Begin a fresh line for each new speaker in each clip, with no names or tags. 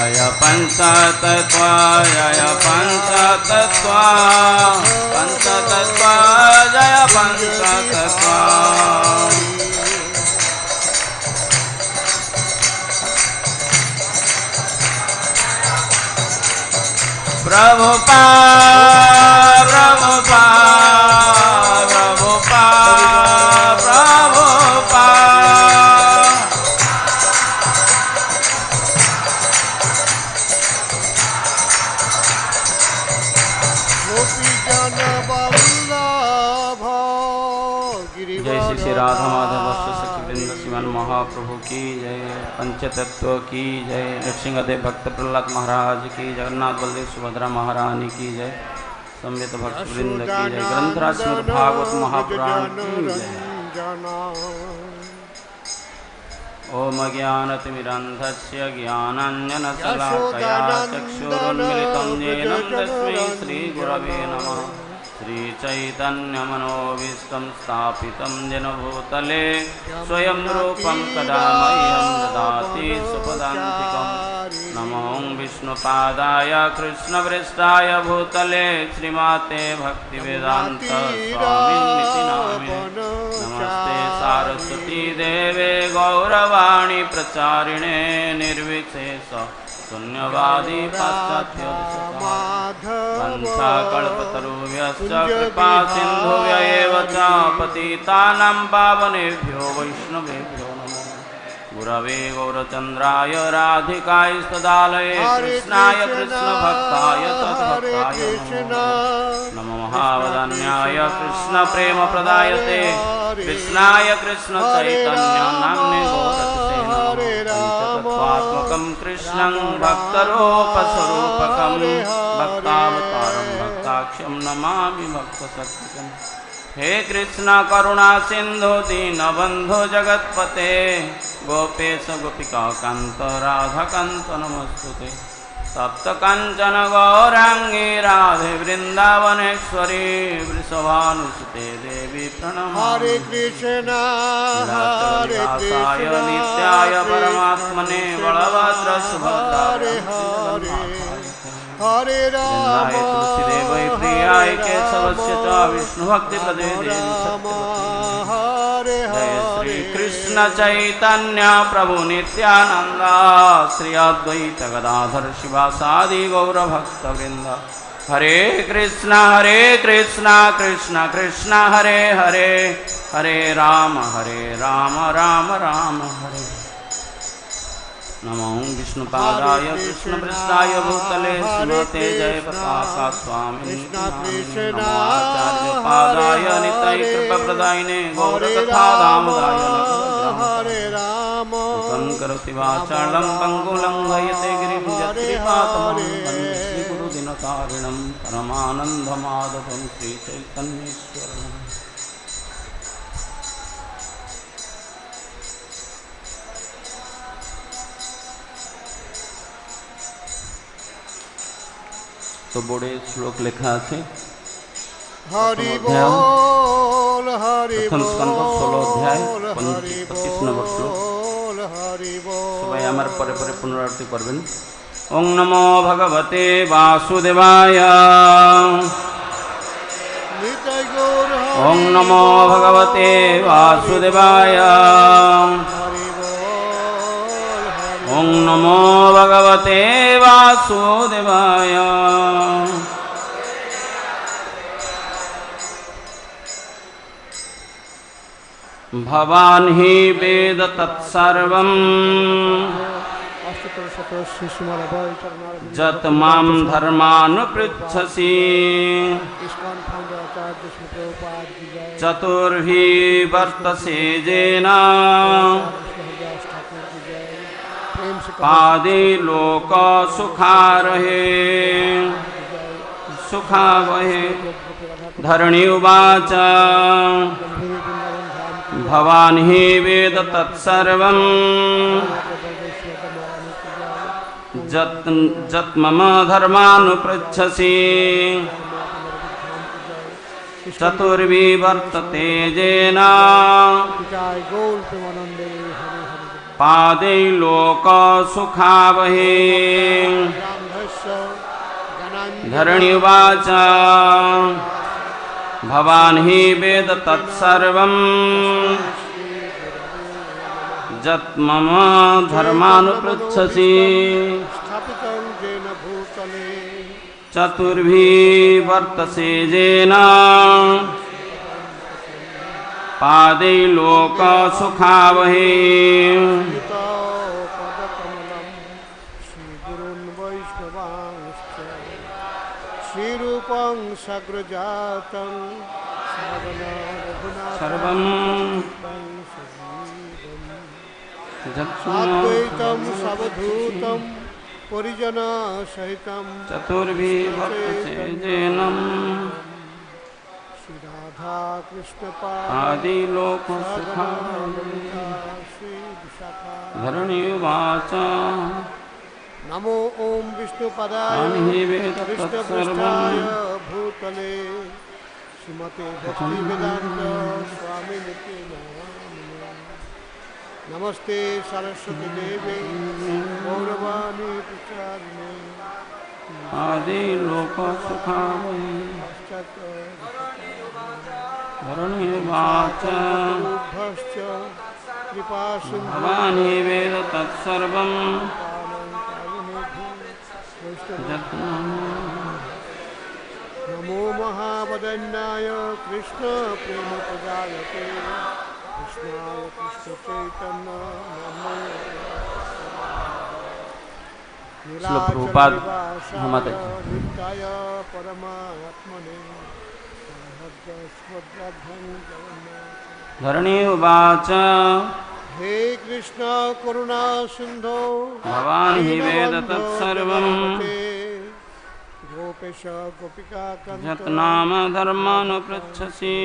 जय पंचतत्व जय पंचतत्व पंचतत्व जय पंचतत्व प्रभुपाद प्रभुपाद प्रभुपाद प्रभुपाद जय श्री श्री राधा माधव सखी वृंद श्रीमान महाप्रभु की जय। पंचतत्व की जय। नृसिंहदेव भक्त प्रहलाद महाराज की, जगन्नाथ बलदेव सुभद्रा महारानी की जय। संवित भक्त वृंद की जय। ग्रंथराज श्रीमद् भागवत महापुराण की जय। ओम ज्ञानतिमिरान्धस्य ज्ञानाञ्जनशलाकया चक्षुरुन्मिलितं येन तस्मै श्रीगुरवे नमः। श्रीचैतन्यमनोभीष्टं स्थापितं येन भूतले स्वयं रूपं कदा मह्यं ददाति स्वपदान्तिकं। नमो विष्णुपादाय कृष्णप्रेष्ठाय भूतले श्रीमाते भक्तिवेदान्त स्वामिनिति नामिने। नमस्ते सारस्वती देवे गौरवाणी प्रचारिणे निर्विशेष शून्यवादी पाश्चात्य वंशाकल्पतरुभ्यश्च कृपा सिन्धुभ्य एव च पतितानां पावनेभ्यो वैष्णवेभ्यो नमः। गुरवे गौरचन्द्राय राधिकाय तदालये कृष्णाय कृष्णभक्ताय तद्भक्ताय नमो। महावदन्याय कृष्णप्रेमप्रदायते कृष्णाय कृष्णचैतन्य नाम्ने गौरतसे पंचतत्वात्मकं कृष्णं भक्तरूपस्वरूपकं भक्तावतारं भक्ताख्यं नमामि भक्तशक्तिकम्। हे कृष्ण करुणा सिंधु दीनबंधु जगत्पते गोपेश गोपिका कांत राधाकांत नमस्तुते। सप्त कांचन गौरांगी राधे वृंदावनेश्वरी वृषभानुसुते देवी प्रणमामि।
हरे कृष्ण हरे कृष्ण
नित्याय परमात्मने बलभद्र सुभद्रा
हरे राम
तुलसीदेवै प्रियाय केशवस्य च विष्णुभक्तिपदे
हरे
जय श्री कृष्ण चैतन्य प्रभु नित्यानंद श्री अद्वैत गदाधर शिवासादि गौरभक्तवृंद। हरे कृष्ण कृष्ण कृष्ण हरे हरे हरे राम राम राम हरे। नमो विष्णुपादाय कृष्णप्रेष्ठाय भूतले श्रीमते जय पताका स्वामी। नमो आचार्य पादाय निताय कृपाप्रदायिने गौरकथा दामोदाय नमः। करोति वाचालं पंगुलं लयते गिरिं यत्कृपातमहं वन्दे श्रीगुरुदिनकारिणं परमानन्दमाधवं श्रीचैतन्येश्वरम्। तो बोर्डे श्लोक लेखा আছে।
हरि बोल हरि
प्रथम स्कंद 16 अध्याय 25 নম্বর শ্লোক। সবাই আমার পরে পরে পুনরাবৃত্তি করবেন। ওং নমো ভগবতে বাসুদেবায়। ওং নমো ভগবতে বাসুদেবায়। ওং নমো ভগবতে বাসুদেবায়। भवान् हि वेद तत्सर्वम् जत मां धर्मानुपृच्छसि। चतुर्भिः वर्तसे येना पādaiḥ लोका-सुखा-āvahaiḥ sukha-āvahaiḥ। धरणी uvāca भवान् हि वेद तत्सर्वम् जत मम धर्मानुपृच्छसि। चतुर्भिः वर्तते येना pādaiḥ loka-sukhāvahaiḥ dharaṇy uvāca bhavān hi veda tat sarvam jat mama dharmānupṛcchasi caturbhir vartase yena pādaiḥ loka-sukhāvahaiḥ sarvaṁ
Advaitam savadhutam parijana sahitam
caturbhir vartase yena
Radha Krishna
pādaiḥ loka-sukhāvahaiḥ dharaṇy uvāca
Namo Om Vishnu Padaya
anhi veda
Krishna
tat
Prasthaya
sarvam
Bhutale Srimate Bhakti Vedanta Swami Nitya Namaste Saraswati Devi Gauravani Pracharine
pādaiḥ loka-sukhāvahaiḥ dharaṇy uvāca bhavān hi veda tat sarvam
Namo Mahabhadanaya Krishna Prema Pradayate Krishnaya Krishna Chaitanya
Srila Prabhupada Muhammad
Nityaya Paramatmane
dharaṇy uvāca
He Krishna Karuna Sindho
bhavān hi veda tat sarvam
Gopesha Gopika
jat nama dharmānupṛcchasi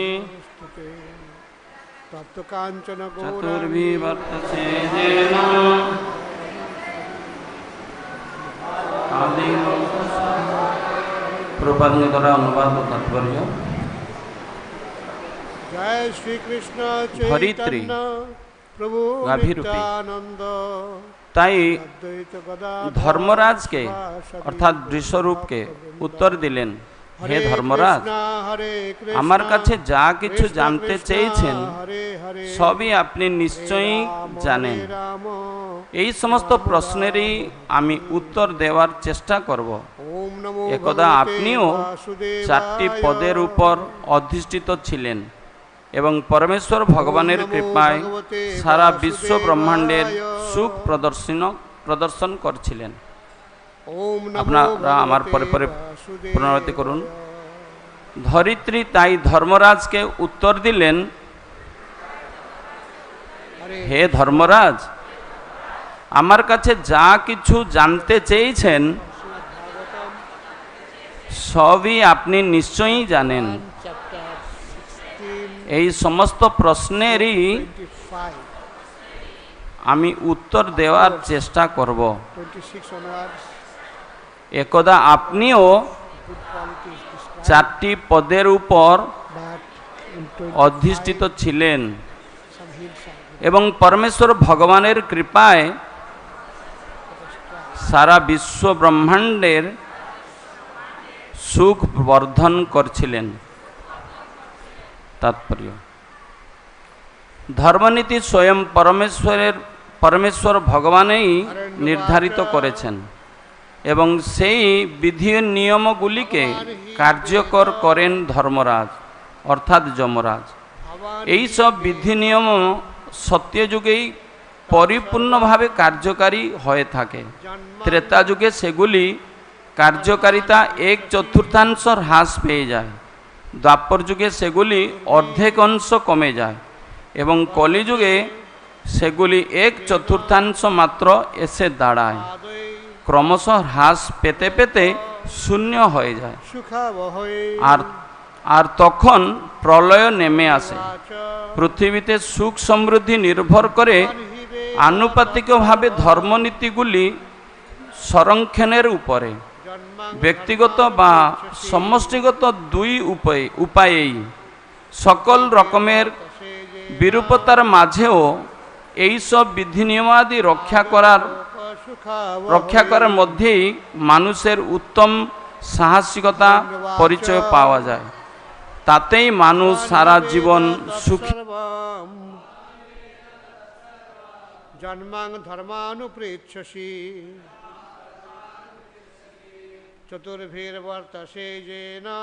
Tapta Kanchana
caturbhir vartase yena pādaiḥ Prabhupada द्वारा अनुवाद व तात्पर्य
Jai Shri Krishna
ধরিত্রী
Chaitanya Prabhu
গাভীরূপী
Nityananda
তাই
Advaita Gada
ধর্মরাজকে অর্থাৎ বৃষরূপকে উত্তর দিলেন, হে ধর্মরাজ, আমার কাছে যা কিছু জানতে চেয়েছেন সবই আপনি নিশ্চয়ই জানেন। এই সমস্ত প্রশ্নেরই আমি উত্তর দেওয়ার চেষ্টা করব। একদা আপনিও 4টি পদের উপর অধিষ্ঠিত ছিলেন এবং পরমেশ্বর ভগবানের কৃপায় সারা বিশ্ব ব্রহ্মাণ্ডের সুখ প্রদর্শন করছিলেন। আপনারা আমার পরে পরে পুনরাবৃত্তি করুন। ধরিত্রী তাই ধর্মরাজকে উত্তর দিলেন, হে ধর্মরাজ, আমার কাছে যা কিছু জানতে চেয়েছেন সবই আপনি নিশ্চয়ই জানেন। এই সমস্ত প্রশ্নেরই আমি উত্তর দেওয়ার চেষ্টা করব। একদা আপনিও 4টি পদের উপর অধিষ্ঠিত ছিলেন এবং পরমেশ্বর ভগবানের কৃপায় সারা বিশ্ব ব্রহ্মাণ্ডের সুখ বর্ধন করছিলেন। তাৎপর্য: ধর্মনীতি স্বয়ং পরমেশ্বর ভগবানই নির্ধারিত করেছেন এবং সেই বিধি নিয়মগুলিকে কার্যকর করেন ধর্মরাজ অর্থাৎ যমরাজ। এই সব বিধি নিয়ম সত্যযুগেই পরিপূর্ণভাবে কার্যকারী হয়ে থাকে। ত্রেতা যুগে সেগুলি কার্যকারিতা 1/4 হ্রাস পেয়ে যায়, দ্বাপর যুগে সেগুলি অর্ধেক অংশ কমে যায় এবং কলিযুগে সেগুলি 1/4 মাত্র এসে দাঁড়ায়। ক্রমশ হ্রাস পেতে পেতে শূন্য হয়ে যায় আর তখন প্রলয় নেমে আসে। পৃথিবীতে সুখ সমৃদ্ধি নির্ভর করে আনুপাতিকভাবে ধর্মনীতিগুলি সংরক্ষণের উপরে। ব্যক্তিগত বা সমষ্টিগত দুই উপায়েই সকল রকমের বিরূপতার মাঝেও এই সব বিধি নিয়মাদি রক্ষা করার মধ্যেই মানুষের উত্তম সাহসিকতা পরিচয় পাওয়া যায়। তাতেই মানুষ সারা জীবন সুখী।
জন্মাং ধর্মানুপৃচ্ছসি চতুর্ভির vartase yena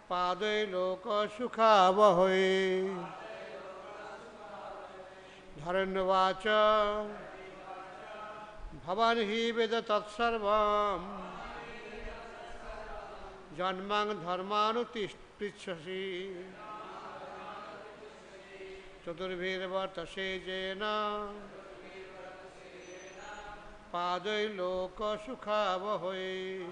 pādaiḥ loka-sukhāvahaiḥ dharaṇy uvāca bhavān hi veda tat sarvam jnamang dharmānupṛcchasi caturbhir vartase yena pādaiḥ loka-sukhāvahaiḥ.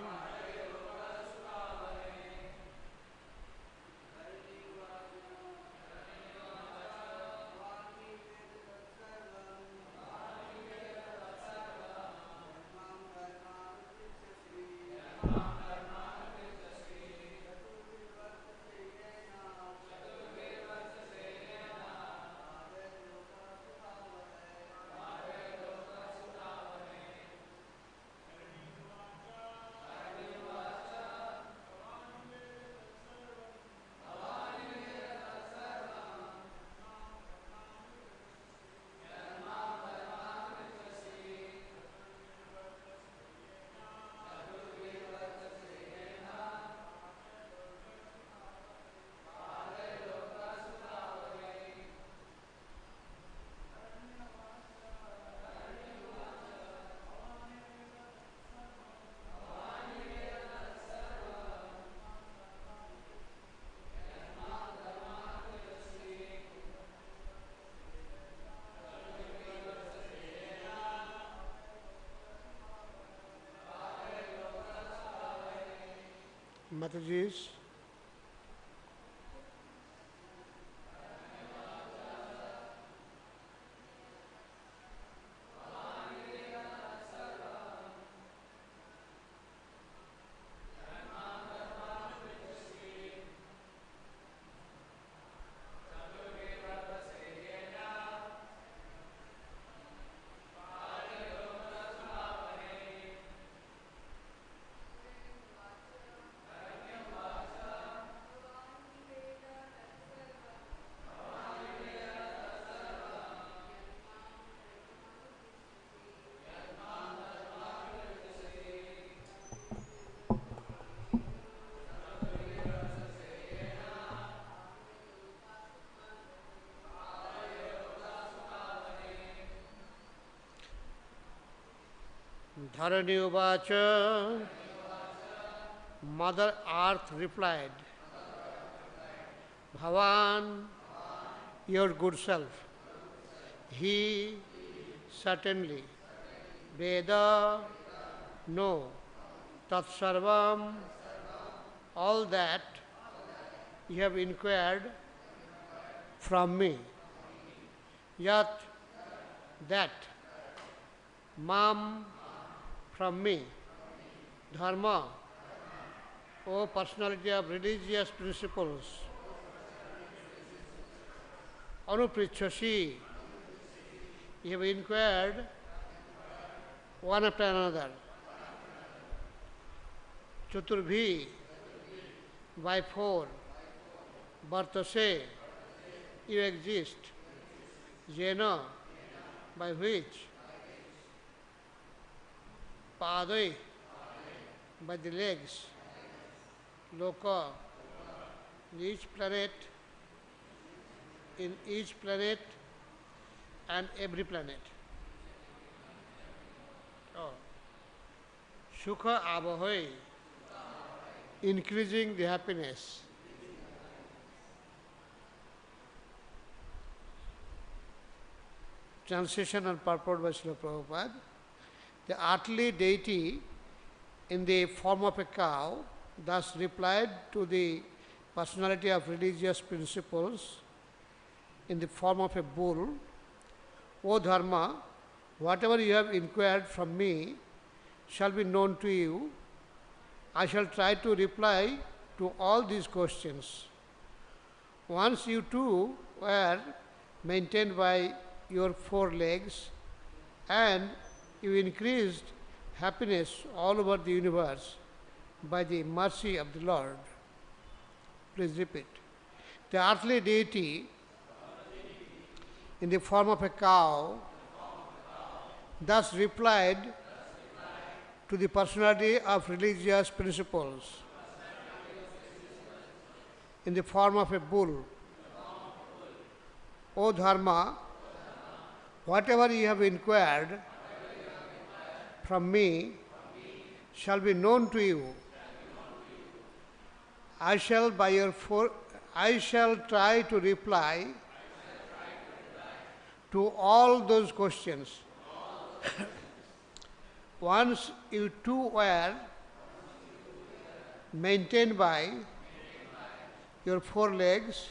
Mataji's dharaṇy uvāca, Mother Earth replied, bhavān, your good self, he certainly, veda, no, tat sarvam, all that you have inquired from me, yat, that, mam, from me, Dharma, O personality of religious principles, anupṛcchasi, you have inquired one after another, caturbhir, by four, vartase, you exist, yena, by which, pādaiḥ, by the legs, loka, in each planet and every planet. Oh. Sukha-āvahaiḥ, increasing the happiness. Translation and purport by Srila Prabhupada. The earthly deity in the form of a cow thus replied to the personality of religious principles in the form of a bull, O Dharma, whatever you have inquired from me shall be known to you. I shall try to reply to all these questions. Once you too were maintained by your four legs, and you increased happiness all over the universe by the mercy of the Lord. Please repeat. The earthly deity in the form of a cow thus replied to the personality of religious principles in the form of a bull. O Dharma, whatever you have inquired from me shall be known to you. I shall try to reply to all those questions. Once you too were maintained by your four legs,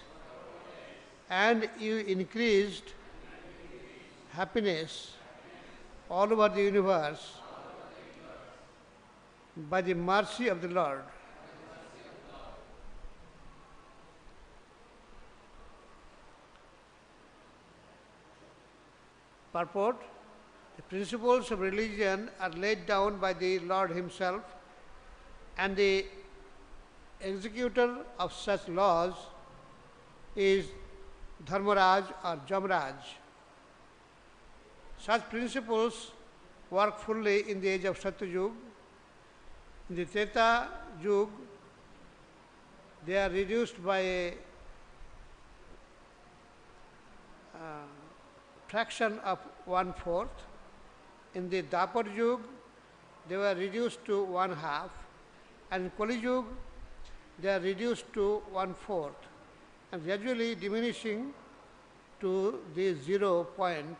and you increased happiness all over the universe by the mercy of the Lord. Purport: the principles of religion are laid down by the Lord Himself, and the executor of such laws is Dharmaraj or Jamraj. Such principles work fully in the age of Satyayuga. In the Treta Yuga, they are reduced by a fraction of 1/4. In the Dwapar Yuga, they were reduced to 1/2, and in Kali Yuga, they are reduced to 1/4, and gradually diminishing to the 0 point,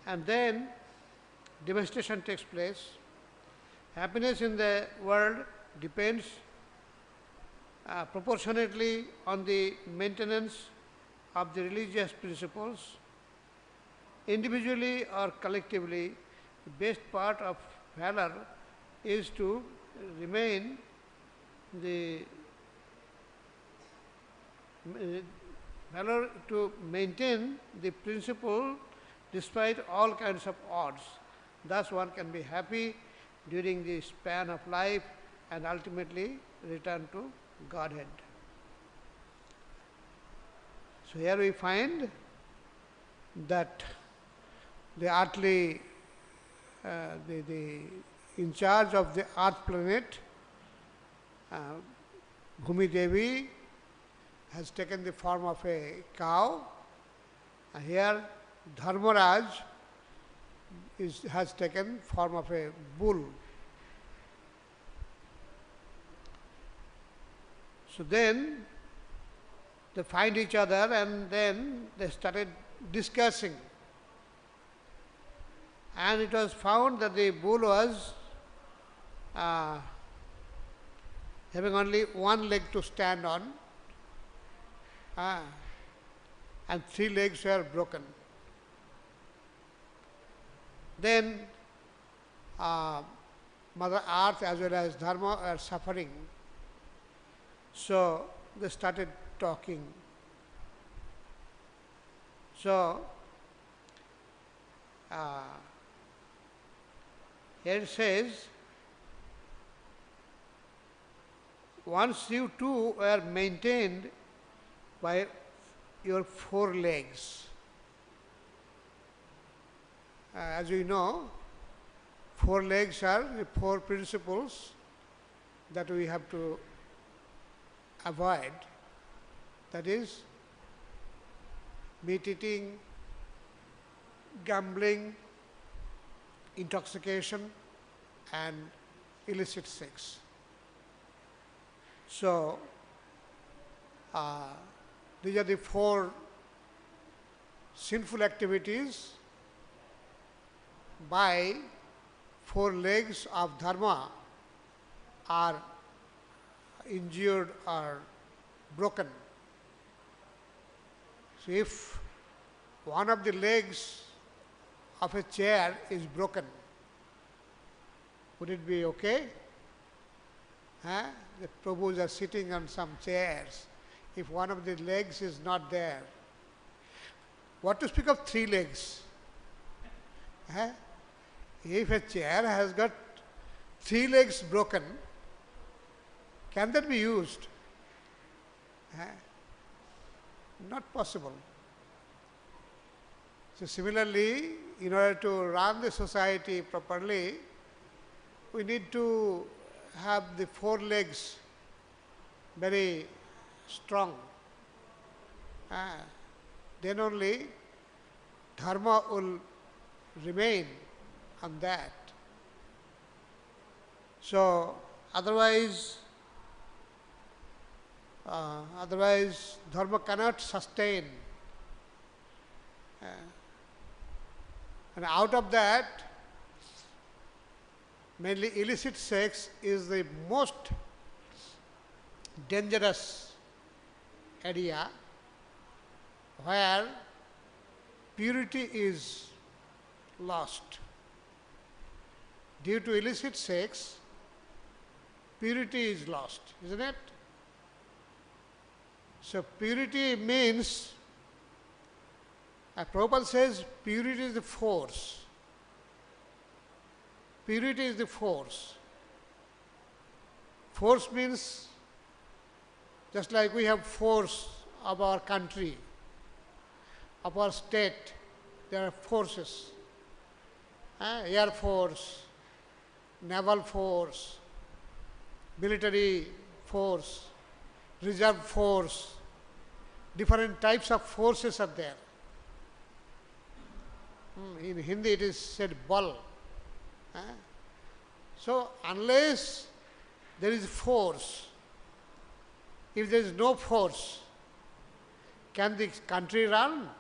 and then devastation takes place. Happiness in the world depends proportionately on the maintenance of the religious principles. Individually or collectively, the best part of valor is to remain valor to maintain the principle despite all kinds of odds. Thus one can be happy during the span of life and ultimately return to Godhead. So here we find that the earthly, the in charge of the earth planet, Bhumi Devi, has taken the form of a cow. And here Dharmaraj has taken form of a bull. So then they find each other, and then they started discussing. And it was found that the bull was having only one leg to stand on, and 3 legs were broken. Then Mother Earth as well as Dharma are suffering. So they started talking. So here it says, once you too were maintained by your 4 legs. As we know, 4 legs are the 4 principles that we have to avoid. That is, meat eating, gambling, intoxication, and illicit sex. So, these are the 4 sinful activities by 4 legs of Dharma are injured or broken. So if one of the legs of a chair is broken, would it be okay? The Prabhus are sitting on some chairs. If one of the legs is not there, What to speak of 3 legs? If a chair has got 3 legs broken, can that be used? Not possible. So similarly, in order to run the society properly, we need to have the 4 legs very strong. Then only dharma will remain on that. So otherwise dharma cannot sustain. And out of that, mainly illicit sex is the most dangerous area where purity is lost. Due to illicit sex, purity is lost, isn't it? So purity means, Prabhupada says, purity is the force. Purity is the force. Force means, just like we have force of our country, of our state, there are forces. Air force, naval force, military force, reserve force, different types of forces are there. In Hindi it is said bal. So unless there is force, if there is no force, can the country run?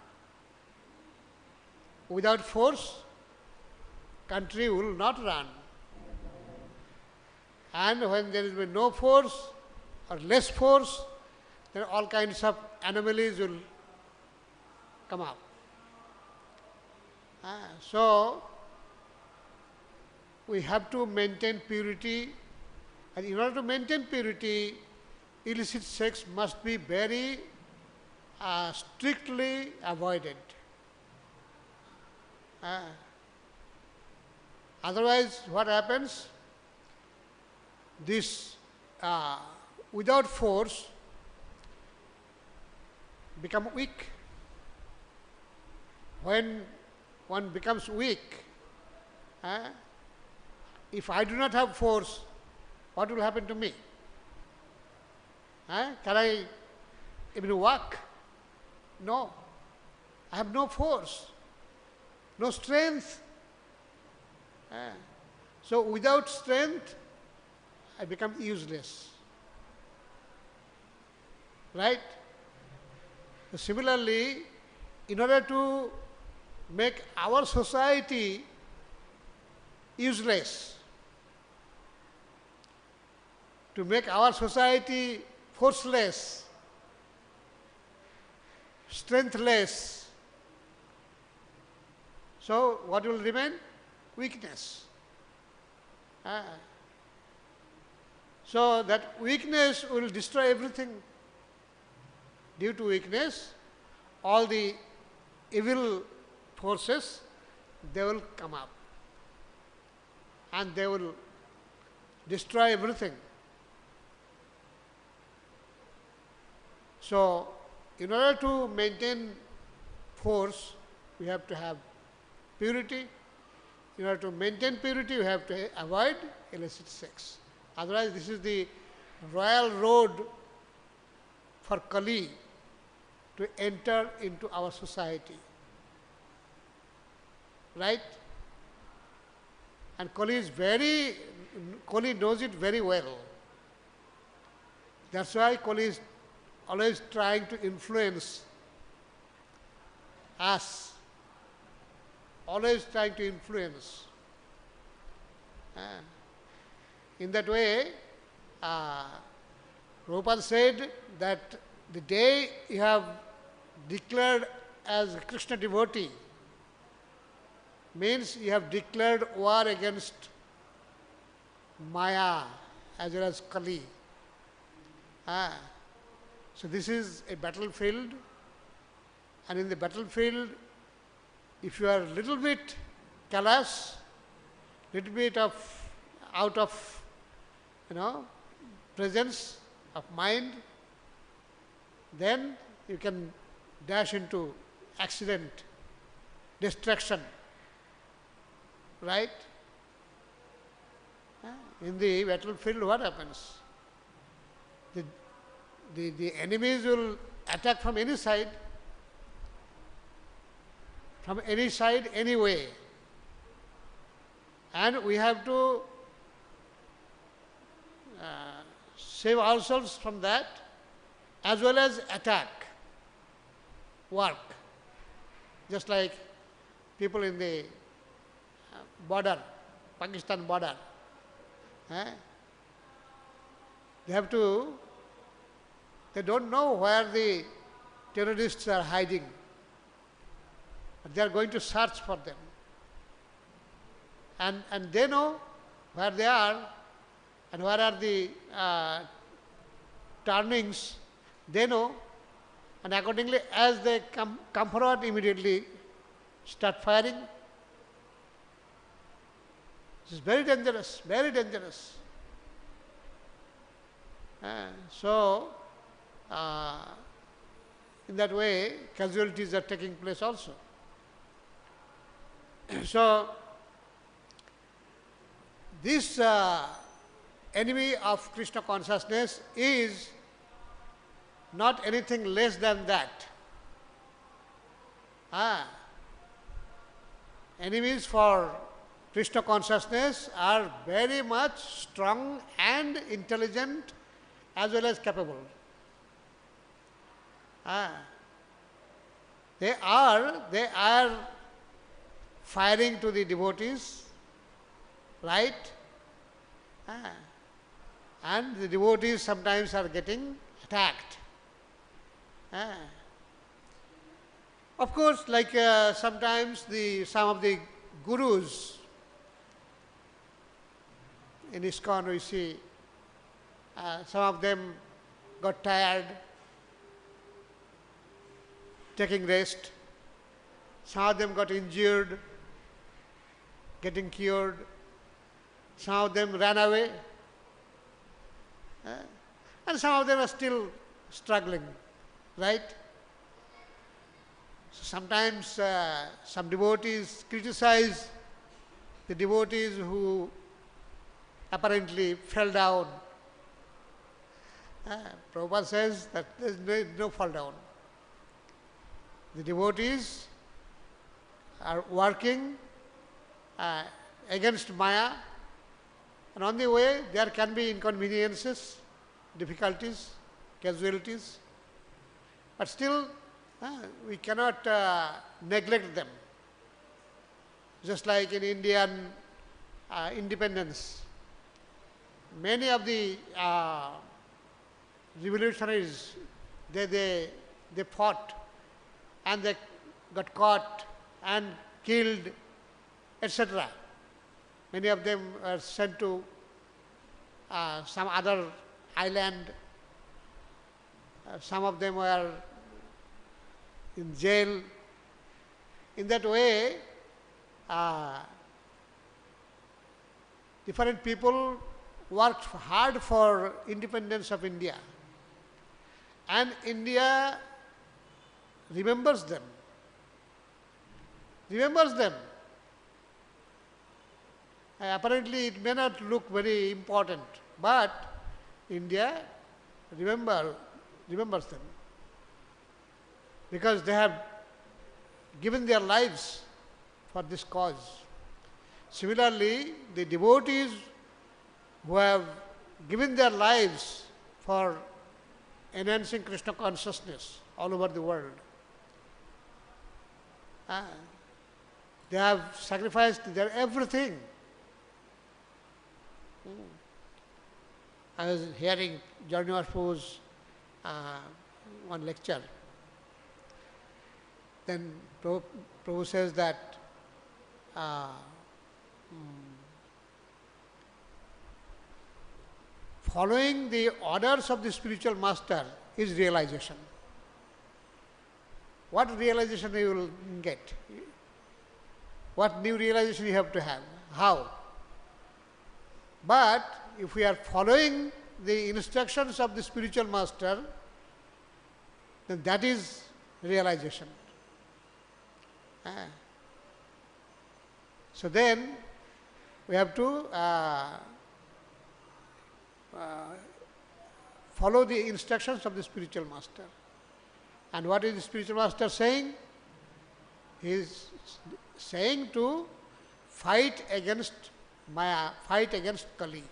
Without force, country will not run. And when there is no force or less force, then all kinds of anomalies will come up. So we have to maintain purity, and in order to maintain purity, illicit sex must be very strictly avoided. Otherwise, what happens? This without force become weak. When one becomes weak, if I do not have force, what will happen to me? Can I even walk? No. I have no force, no strength. So without strength, I become useless. Right? So similarly, in order to make our society useless, to make our society forceless, strengthless, so what will remain? Weakness. So that weakness will destroy everything. Due to weakness, all the evil forces, they will come up and they will destroy everything. So in order to maintain force, we have to have purity. In order to maintain purity, we have to avoid illicit sex. Otherwise, this is the royal road for Kali to enter into our society. Right? And Kali knows it very well. That's why Kali is always trying to influence us. Always trying to influence. In that way, Prabhupada said that the day you have declared as a Krishna devotee, means you have declared war against Maya as well as Kali. So this is a battlefield And in the battlefield, if you are a little bit callous, little bit of out of presence of mind, then you can dash into accident, destruction, right? In the battlefield, what happens? The enemies will attack from any side, any way. And we have to save ourselves from that, as well as attack, work. Just like people in the border, Pakistan border. They don't know where the terrorists are hiding. But they are going to search for them. And they know where they are and where are the turnings. They know, and accordingly, as they come forward, immediately start firing. This is very dangerous, very dangerous. So, in that way, casualties are taking place also. So, this enemy of Krishna consciousness is not anything less than that. Enemies for Krishna consciousness are very much strong and intelligent as well as capable. They are firing to the devotees, right? And the devotees sometimes are getting attacked. Of course, like sometimes some of the gurus in ISKCON we see some of them got tired, taking rest. Some of them got injured, getting cured. Some of them ran away. And some of them are still struggling, right? So sometimes some devotees criticize the devotees who apparently fell down. Prabhupada says that there is no fall down. The devotees are working against Maya, and on the way there can be inconveniences, difficulties, casualties, but still we cannot neglect them. Just like in Indian independence, many of the revolutionaries, they fought and they got caught and killed, etc. Many of them were sent to some other island. Some of them were in jail. In that way, different people worked hard for independence of India. And India remembers them. Apparently it may not look very important, but India remembers them because they have given their lives for this cause. Similarly, the devotees who have given their lives for enhancing Krishna consciousness all over the world, they have sacrificed their everything. I was hearing Dharmānupṛcchasi Prabhu's one lecture. Then Prabhu says that following the orders of the spiritual master is realization. what realization you will get? What new realization you have to have? How? But if we are following the instructions of the spiritual master, then that is realization. So then we have to follow the instructions of the spiritual master. And what is the spiritual master saying? He is saying to fight against Maya, fight against Kali.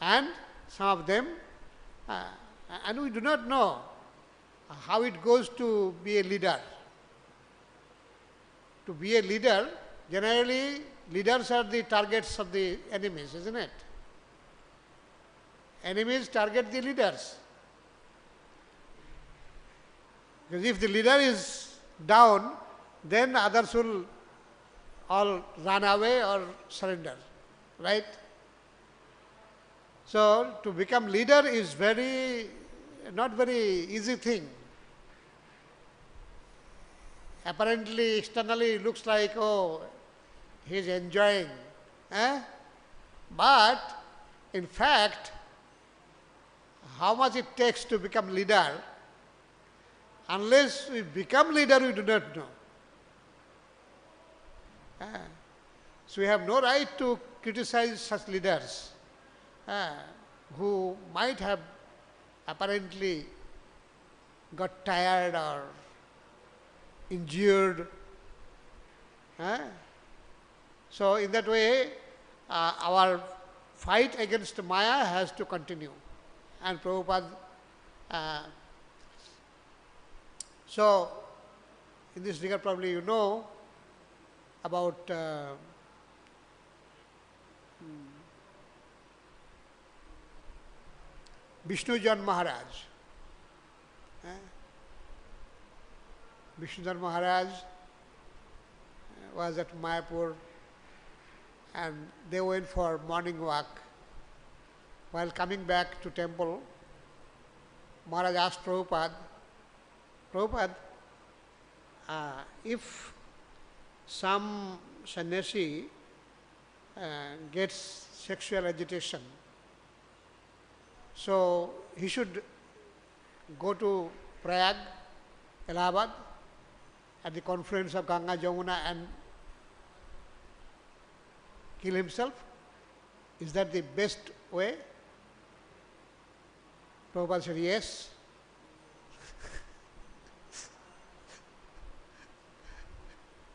And some of them, and we do not know how it goes to be a leader. To be a leader, generally leaders are the targets of the enemies, isn't it? Enemies target the leaders. Because if the leader is down, then others will all run away or surrender, right? So, to become leader is not very easy thing. Apparently, externally it looks like, oh, he is enjoying. But, in fact, how much it takes to become leader, unless we become leader, we do not know. So we have no right to criticize such leaders who might have apparently got tired or injured. So in that way, our fight against Maya has to continue. And Prabhupada, so in this regard probably you know about Vishnujan Maharaj. Vishnujan Maharaj was at Mayapur and they went for morning walk. While coming back to temple, Maharaj asked Prabhupada, if some sannyasi gets sexual agitation, so he should go to Prayag, Allahabad, at the confluence of Ganga, Jamuna and kill himself? Is that the best way? Prabhupada said, yes.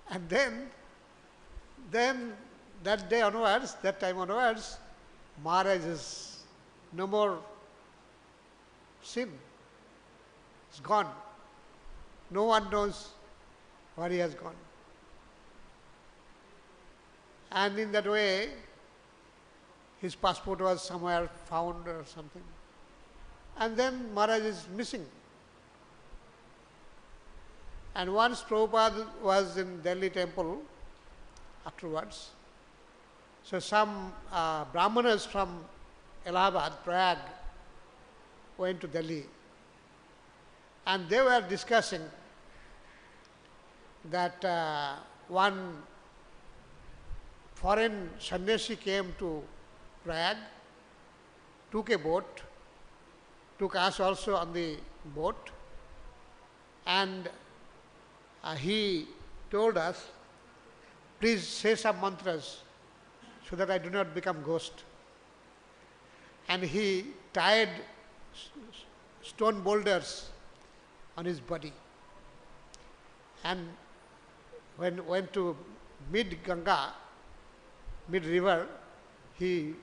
And then that day onwards, that time onwards, Maharaj is no more sin. It's gone. No one knows where he has gone. And in that way, his passport was somewhere found or something. And then Maharaj is missing. And once Prabhupada was in Delhi temple afterwards, so some Brahmanas from Allahabad, Prayag, went to Delhi. And they were discussing that one foreign sannyasi came to Prayag, took a boat, took us also on the boat, and he told us, please say some mantras so that I do not become ghost. And he tied stone boulders on his body. And when went to mid-Ganga, mid-river, he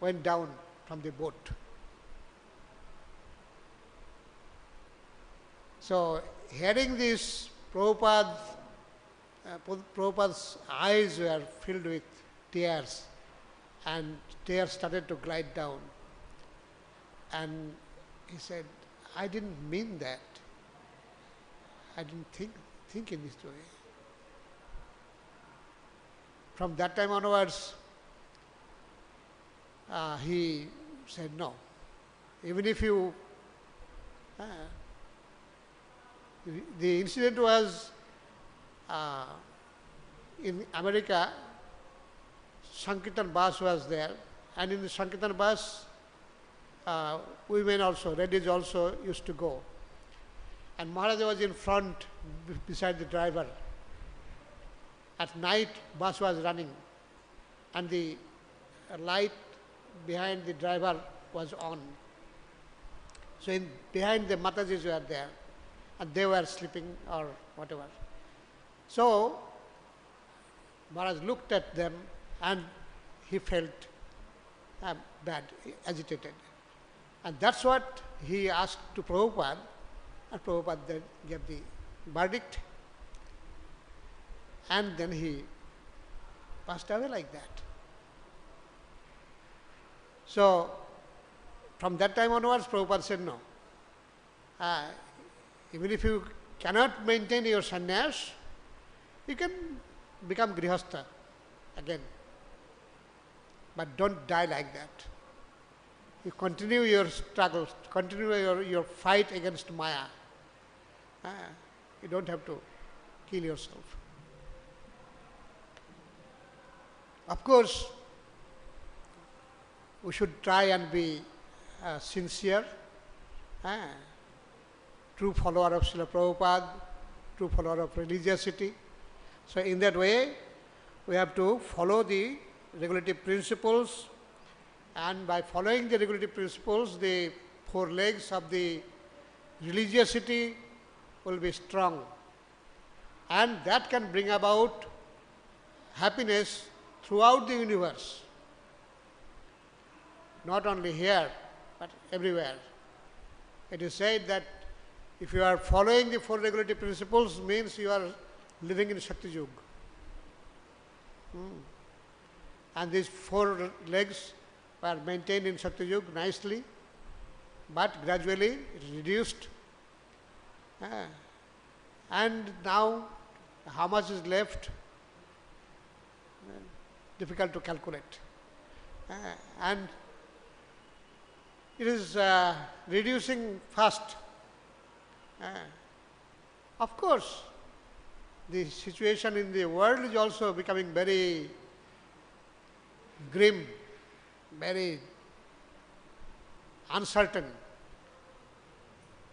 went down from the boat. So, hearing this, Prabhupada's eyes were filled with tears, and tears started to glide down. And he said, I didn't mean that. I didn't think in this way. From that time onwards, he said, no, even if you The incident was in America. Sankirtan bus was there, and in the Sankirtan bus, women also, ladies also used to go. And Maharaja was in front beside the driver. At night, bus was running, and the light behind the driver was on. So behind the Matajis were there, and they were sleeping or whatever. So Maharaj looked at them, and he felt bad, agitated. And that's what he asked to Prabhupada, and Prabhupada then gave the verdict, and then he passed away like that. So from that time onwards, Prabhupada said, no. Even if you cannot maintain your sannyas, you can become grihastha again. But don't die like that. You continue your struggles, continue your fight against Maya. You don't have to kill yourself. Of course, we should try and be sincere, true follower of Srila Prabhupada, true follower of religiosity. So in that way, we have to follow the regulative principles, and by following the regulative principles, the four legs of the religiosity will be strong, and that can bring about happiness throughout the universe, not only here, but everywhere. It is said that if you are following the four regulative principles, means you are living in Shakti Yuga. And these four legs were maintained in Shakti Yuga nicely, but gradually it is reduced. And now how much is left? Difficult to calculate. And it is reducing fast. Of course, the situation in the world is also becoming very grim, very uncertain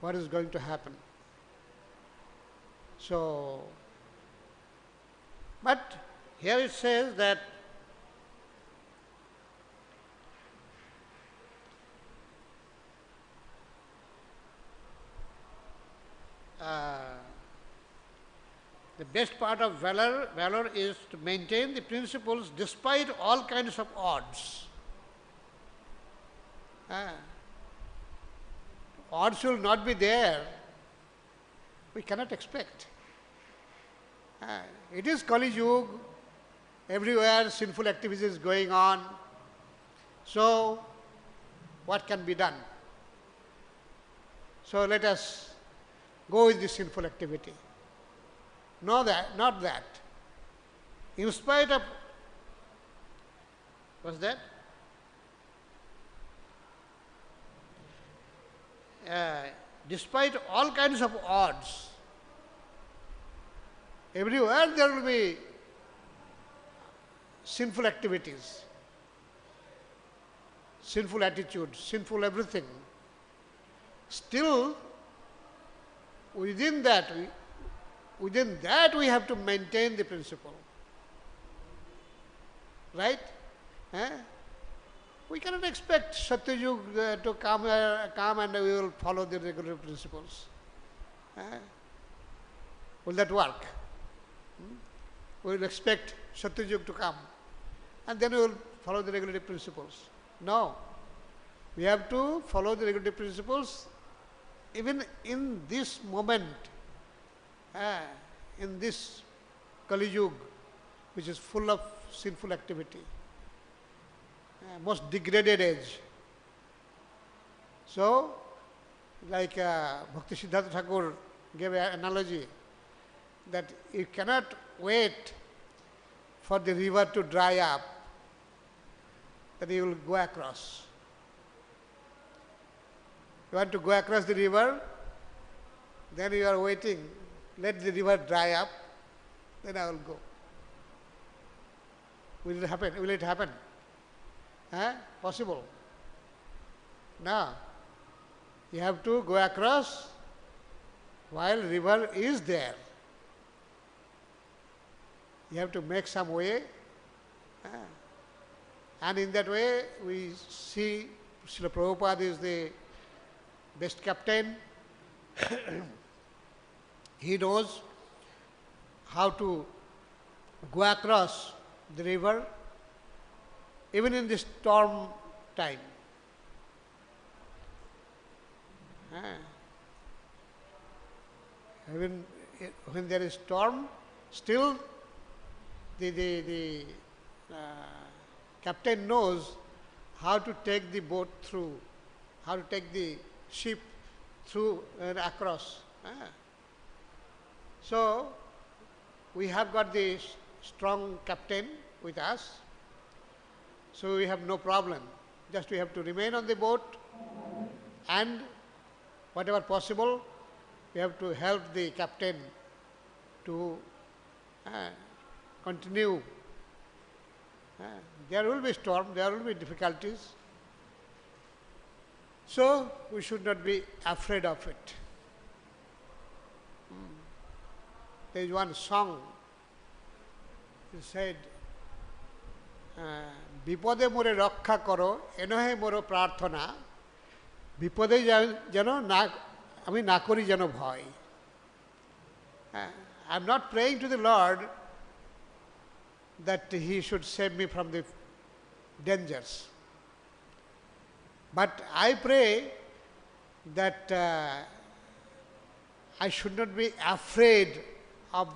what is going to happen. So, but here it says that the best part of valor is to maintain the principles despite all kinds of odds. Odds will not be there. We cannot expect. It is Kali Yuga. Everywhere sinful activities going on. So, what can be done? So let us go with this sinful activity. No, not that. In spite of, what's that? Despite all kinds of odds, everywhere there will be sinful activities, sinful attitudes, sinful everything. Still, within that we have to maintain the principle. Right? We cannot expect Satyayuga to come and we will follow the regular principles. Will that work? We will expect Satyayuga to come and then we will follow the regulative principles. No. We have to follow the regulative principles even in this moment, in this Kali Yuga, which is full of sinful activity. Most degraded age. So, like Bhakti Siddhanta Thakur gave an analogy that you cannot wait for the river to dry up, that you will go across. You want to go across the river, then you are waiting, let the river dry up, then I will go. Will it happen? Will it happen? Possible? No. You have to go across while river is there. You have to make some way. And in that way, we see Srila Prabhupada is the best captain. He knows how to go across the river, even in the storm time. Even when there is storm, still the captain knows how to take the boat through, how to take the ship through and across. So, we have got the strong captain with us, so we have no problem. Just we have to remain on the boat, and whatever possible, we have to help the captain to continue. There will be storm, there will be difficulties. So, we should not be afraid of it. There is one song, it said, বিপদে মোরে রক্ষা করো এনহে মোর প্রার্থনা বিপদে যেন না আমি না করি যেন ভয় I am not praying to the Lord that He should save me from the dangers. But I pray that I should not be afraid of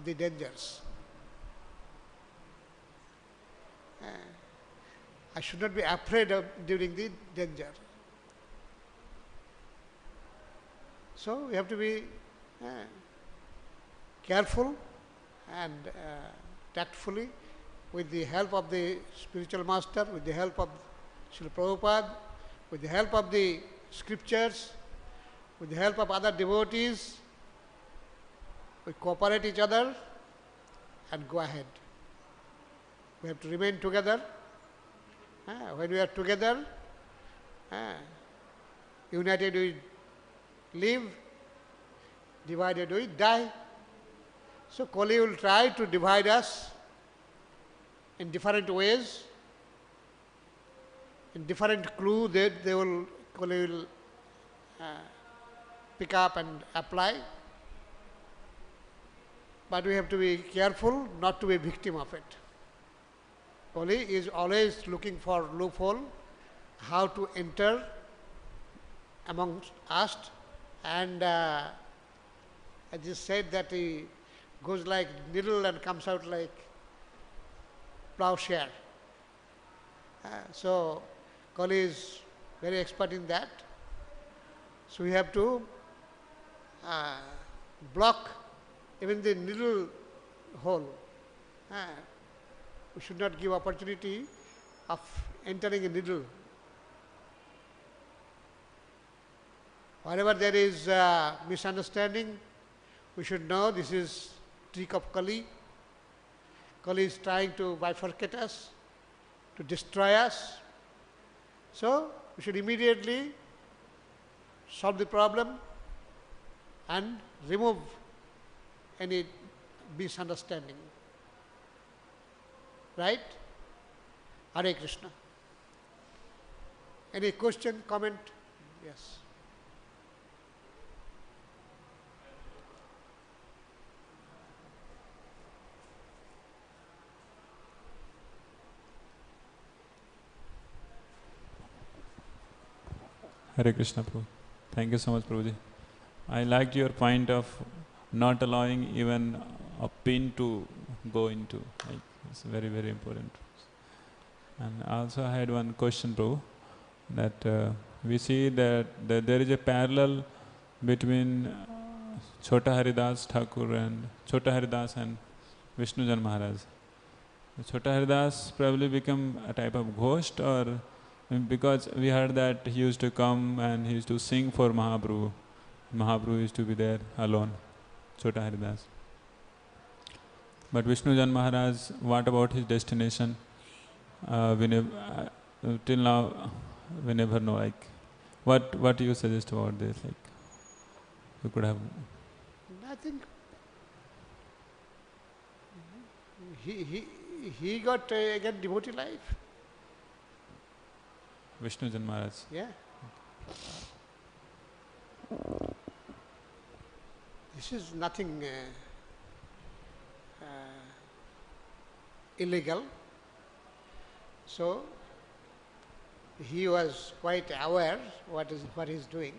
the dangers. I should not be afraid of during the danger. So we have to be careful and tactfully, with the help of the spiritual master, with the help of Srila Prabhupada, with the help of the scriptures, with the help of other devotees, we cooperate each other and go ahead. We have to remain together. When we are together, united we live, divided we die. So Kali will try to divide us in different ways, in different clue that Kali will pick up and apply. But we have to be careful not to be victim of it. Kali is always looking for loophole, how to enter amongst us, and I just said that he goes like needle and comes out like plowshare. So Kali is very expert in that. So we have to block even the needle hole. We should not give opportunity of entering a needle. Wherever there is misunderstanding, we should know this is trick of Kali. Kali is trying to bifurcate us, to destroy us. So we should immediately solve the problem and remove any misunderstanding. Right? Hare Krishna. Any question, comment? Yes.
Hare Krishna, Prabhu. Thank you so much, Prabhuji. I liked your point of not allowing even a pin to go into. Like, it's very, very important. And also I had one question, Prabhu, that we see that there is a parallel between Chota Haridas Thakur and Chota Haridas and Vishnujan Maharaj. Chota Haridas probably become a type of ghost, or because we heard that he used to come and he used to sing for Mahaprabhu, Mahaprabhu used to be there alone, Chota Haridas. But Vishnujan Maharaj, what about his destination? Till now, we never know. Like, what do you suggest about this? Like, you could have.
I think he got again devotee life.
Vishnujan Maharaj.
Yeah. This is nothing illegal. So he was quite aware what he's doing.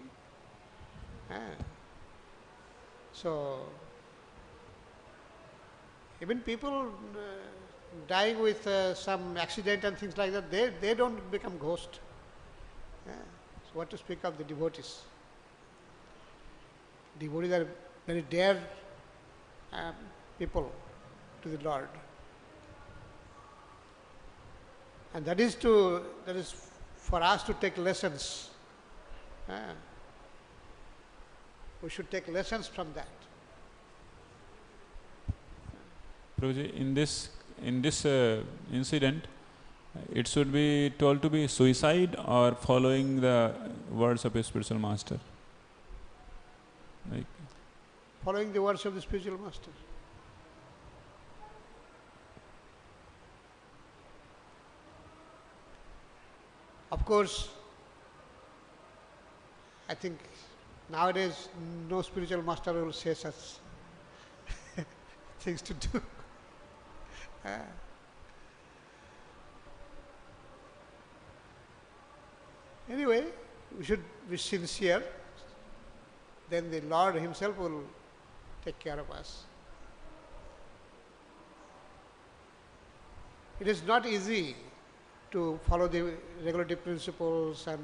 So even people dying with some accident and things like that, they don't become ghost. So what to speak of the devotees? Devotees are very dear people to the Lord. And that is for us to take lessons. We should take lessons from that.
Prabhuji, in this incident, it should be told to be suicide or following the words of a spiritual master. Like,
following the words of the spiritual master. Of course, I think nowadays no spiritual master will say such things to do. Anyway, we should be sincere, then the Lord himself will take care of us. It is not easy to follow the regulative principles and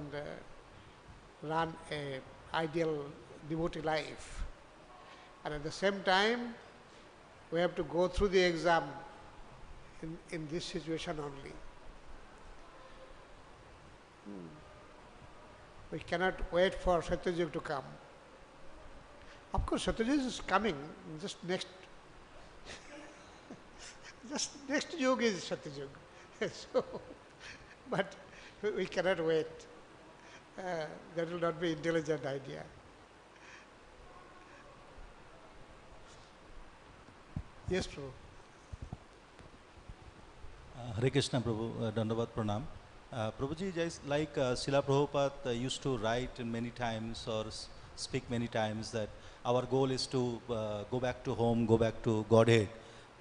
run an ideal devotee life. And at the same time, we have to go through the exam in this situation only. We cannot wait for Satyajug to come. Of course, Satyajug is coming, just next yug is Satyajug. So, but we cannot wait. That will not be intelligent idea. Yes, Prabhu.
Hare Krishna, Prabhu, Dandavat Pranam. Prabhuji, just like Srila Prabhupada used to write many times or speak many times that our goal is to go back to home, go back to Godhead.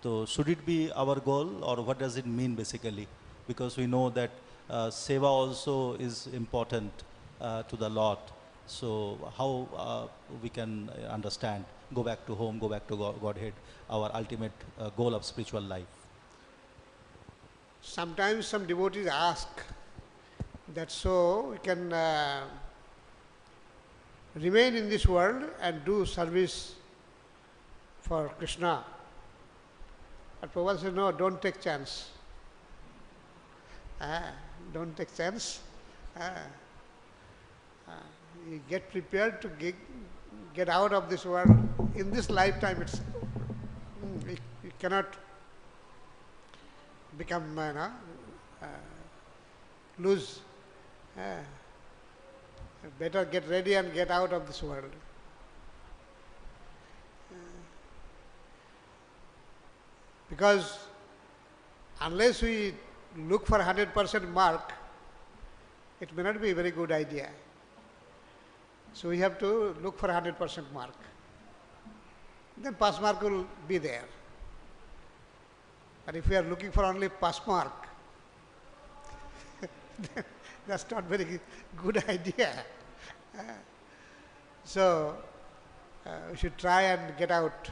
So should it be our goal, or what does it mean basically? Because we know that seva also is important to the Lord. So how we can understand go back to home, go back to Godhead, our ultimate goal of spiritual life?
Sometimes some devotees ask that so we can remain in this world and do service for Krishna. But Prabhupada says, no, don't take chance. Don't take chance. You get prepared to get out of this world. In this lifetime, you cannot become, lose. Better get ready and get out of this world. Because unless we look for 100% mark, it may not be a very good idea. So we have to look for 100% mark. Then pass mark will be there. But if we are looking for only pass mark, then that's not very good idea. So we should try and get out.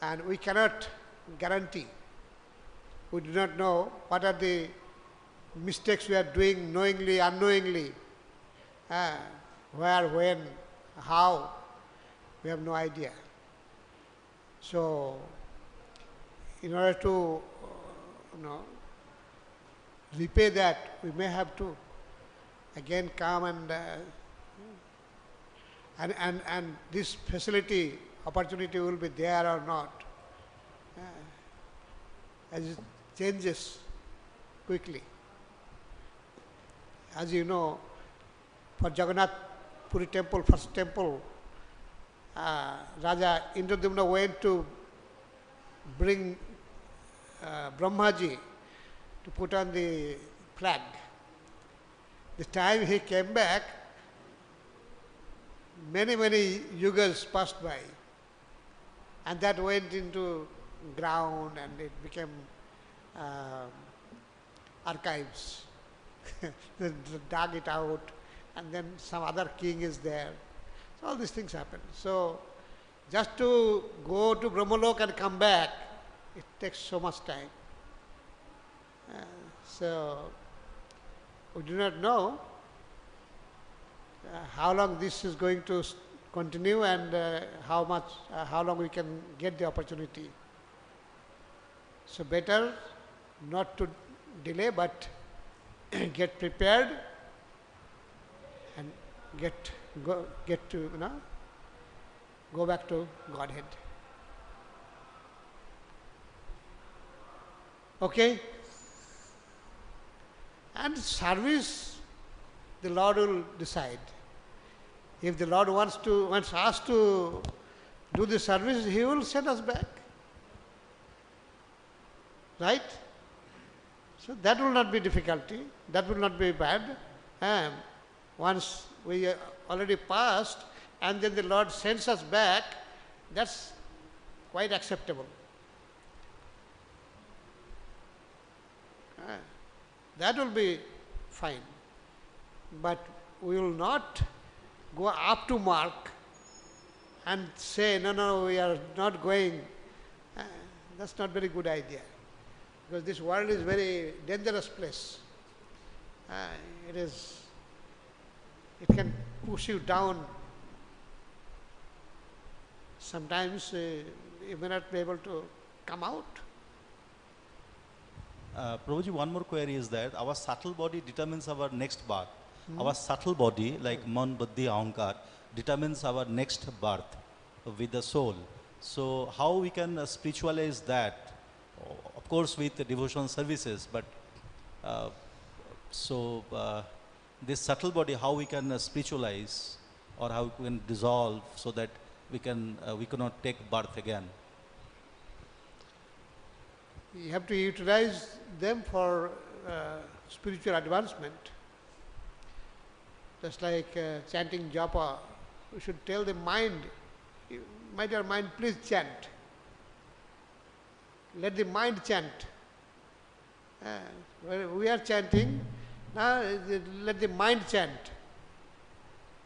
And we cannot guarantee. We do not know what are the mistakes we are doing knowingly, unknowingly. Where, when, how, we have no idea. So, in order to repay that, we may have to again come and this facility, opportunity will be there or not. As it changes quickly. As you know, for Jagannath Puri temple, first temple, Raja Indradumna went to bring Brahmaji to put on the flag. The time he came back, many yugas passed by, and that went into ground and it became archives. They dug it out, and then some other king is there. So all these things happen. So just to go to Brahmalok and come back, it takes so much time. So we do not know how long this is going to continue and how long we can get the opportunity. So better not to delay, but get prepared and go back to Godhead. Okay? And service, the Lord will decide. If the Lord wants us to do the service, He will send us back. Right? So that will not be difficulty, that will not be bad. Once we already passed and then the Lord sends us back, that's quite acceptable. That will be fine. But we will not go up to mark and say, no, we are not going. That's not very good idea. Because this world is very dangerous place. It can push you down. Sometimes you may not be able to come out.
Prabhuji, one more query is that our subtle body determines our next birth. Our subtle body, like man, buddhi, ahankar, determines our next birth with the soul. So how we can spiritualize that? Of course with the devotional services, but this subtle body, how we can spiritualize or how we can dissolve so that we cannot take birth again?
You have to utilize them for spiritual advancement. Just like chanting japa, we should tell the mind, my dear mind, please chant. Let the mind chant. We are chanting, now let the mind chant.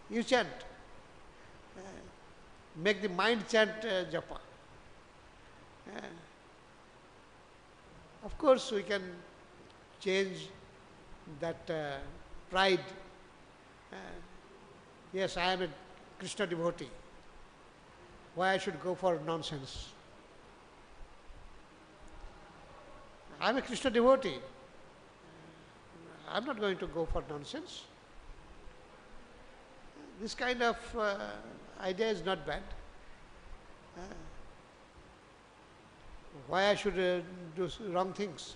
You chant. Make the mind chant japa. Of course, we can change that pride. Yes, I am a Krishna devotee. Why I should go for nonsense? I am a Krishna devotee. I am not going to go for nonsense. This kind of idea is not bad. Why I should do wrong things?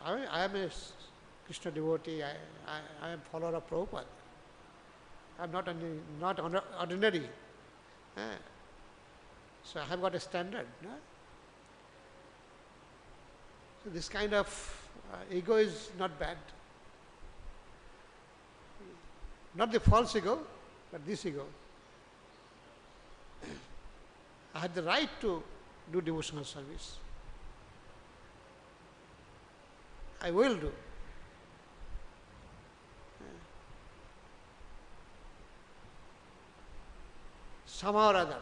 I am a Krishna devotee. I am follower of Prabhupada. I am not ordinary. So I have got a standard. So this kind of ego is not bad. Not the false ego, but this ego. I have the right to do devotional service. I will do. Somehow or other.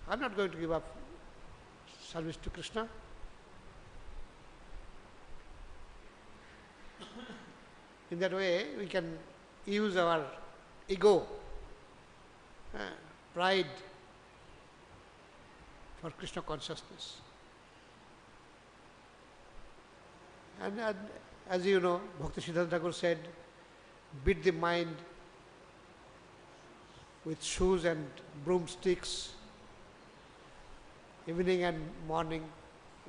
I am not going to give up service to Krishna. In that way, we can use our ego, pride for Krishna consciousness. And as you know, Bhakti Siddhanta Thakur said, beat the mind with shoes and broomsticks, evening and morning,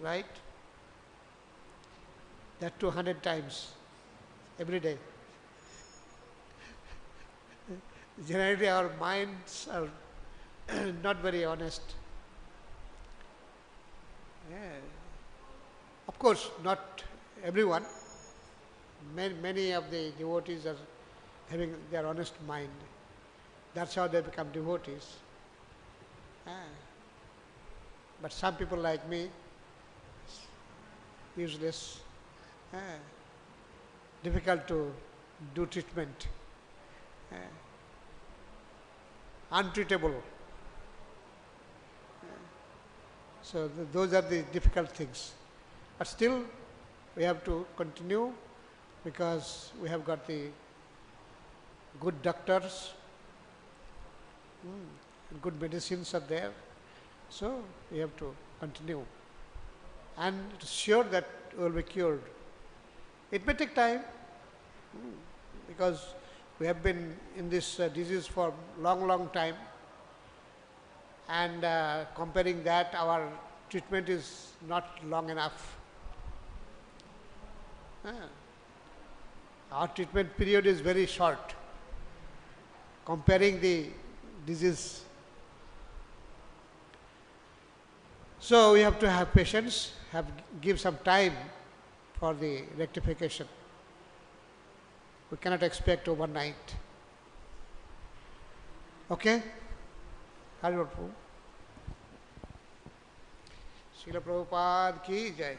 right? That 200 times, every day. Generally our minds are not very honest. Yeah. Of course, not everyone. Many of the devotees are having their honest mind. That's how they become devotees. But some people like me, useless, difficult to do treatment, untreatable. So those are the difficult things. But still, we have to continue because we have got the good doctors, good medicines are there. So we have to continue. And it is sure that we will be cured. It may take time because we have been in this disease for long time. And comparing that, our treatment is not long enough. Our treatment period is very short, comparing the disease. So we have to have patience, give some time for the rectification. We cannot expect overnight. Okay? Hari Bol Prabhu. Srila Prabhupada ki jai.